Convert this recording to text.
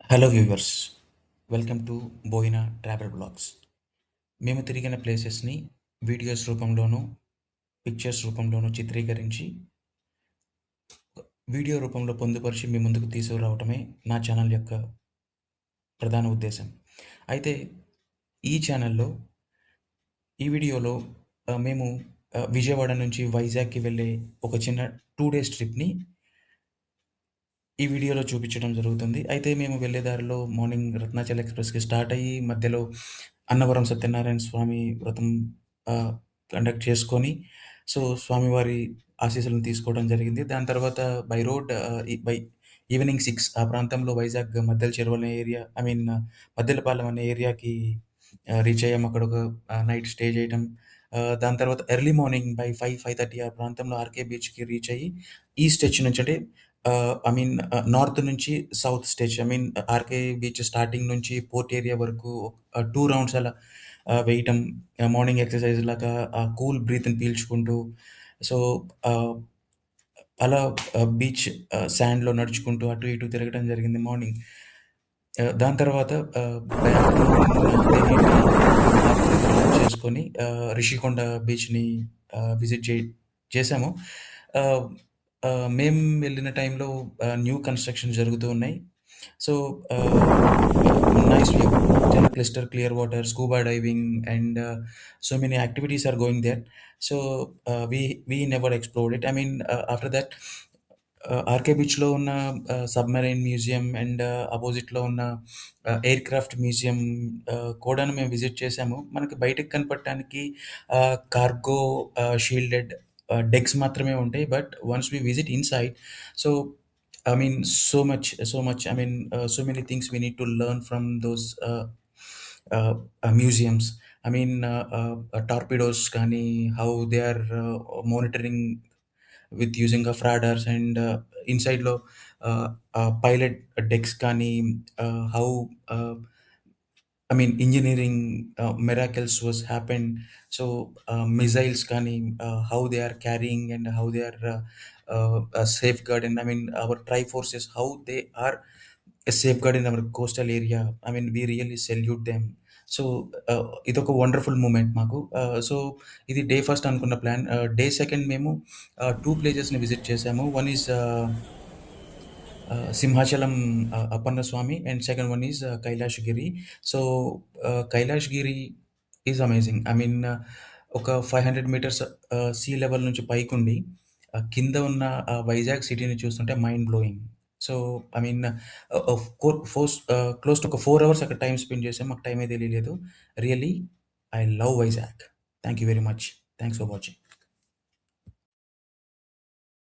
Hello viewers, welcome to Boina travel blogs. మేము తిరిగిన ప్లేసెస్ని videos రూపంలోనూ, పిక్చర్స్ రూపంలోనూ చిత్రీకరించి వీడియో రూపంలో పొందుపరిచి మీ ముందుకు తీసుకురావటమే నా ఛానల్ యొక్క ప్రధాన ఉద్దేశం. అయితే ఈ ఛానల్లో ఈ వీడియోలో మేము విజయవాడ నుంచి వైజాగ్కి వెళ్ళే ఒక చిన్న 2 డేస్ ట్రిప్ని ఈ వీడియోలో చూపించడం జరుగుతుంది. అయితే మేము వెళ్ళే దారిలో మార్నింగ్ రత్నాచల్ ఎక్స్‌ప్రెస్‌కి స్టార్ట్ అయ్యి, మధ్యలో అన్నవరం సత్యనారాయణ స్వామి వ్రతం కండక్ట్ చేసుకొని, సో, స్వామివారి ఆశీస్సులను తీసుకోవడం జరిగింది. దాని తర్వాత బై రోడ్ బై ఈవినింగ్ 6 ఆ ప్రాంతంలో వైజాగ్ మద్దెల చెరువు అనే ఏరియా మద్దెలపాలెం అనే ఏరియాకి రీచ్ అయ్యాము. అక్కడ ఒక నైట్ స్టే చేయటం. దాని తర్వాత ఎర్లీ మార్నింగ్ బై 5, 5:30 ఆ ప్రాంతంలో ఆర్‌కే బీచ్‌కి రీచ్ అయ్యి, ఈస్ట్ స్టెచ్ నుంచి అంటే నార్త్ నుంచి south stretch RK beach starting నుంచి పోర్ట్ ఏరియా వరకు 2 రౌండ్స్ అలా వేయటం. మార్నింగ్ ఎక్సర్‌సైజ్ లాగా ఆ కూల్ బ్రీత్‌ని పీల్చుకుంటూ, సో, ఆహ్, అలా బీచ్ శాండ్‌లో నడుచుకుంటూ అటు ఇటు తిరగడం జరిగింది మార్నింగ్. దాని తర్వాత బ్యాక్ డే నైట్‌కి అరకు దగ్గర లంచ్ చేసుకొని రిషికొండ బీచ్‌ని విజిట్ చేశాము. ఆహ్, మేము వెళ్ళిన టైంలో న్యూ కన్‌స్ట్రక్షన్ జరుగుతూ ఉన్నాయి. So, uh, nice view. చాలా clear water, scuba diving and so many activities are going there. So, we never explored it. After that RK బీచ్‌లో ఉన్న సబ్‌మెరైన్ మ్యూజియం అండ్ అపోజిట్‌లో ఉన్న ఎయిర్‌క్రాఫ్ట్ మ్యూజియం కూడాను మేము విజిట్ చేశాము. మనకి బయటకి కనపడటానికి కార్గో షీల్డెడ్ డెక్స్ మాత్రమే ఉంటాయి. But once we visit inside, so, so many things we need to learn from those museums. Torpedoes కానీ, how they are monitoring with using of radars and ఇన్‌సైడ్‌లో pilot decks కానీ, how engineering miracles was happened. So, missiles కానీ, how they are carrying and how they are safeguard and our tri forces how they are safeguard in our coastal area. We really salute them. So, ఇదొక wonderful moment మాకు. So, ఇది day first అనుకున్న ప్లాన్. Day second మేము 2 ప్లేసెస్‌ని visit చేశాము. One is Simhachalam Appanna Swamy and second one is Kailasagiri. So, కైలాషగిరి is amazing. ఒక 500 metres sea level నుంచి పైకుండి, కింద ఉన్న వైజాగ్ సిటీని చూస్తుంటే mind blowing. So, I mean close to ఒక 4 అవర్స్ అక్కడ టైమ్ స్పెండ్ చేసాం. మాకు టైమే తెలియలేదు. Really I love Vizag. Thank you very much. Thanks for watching.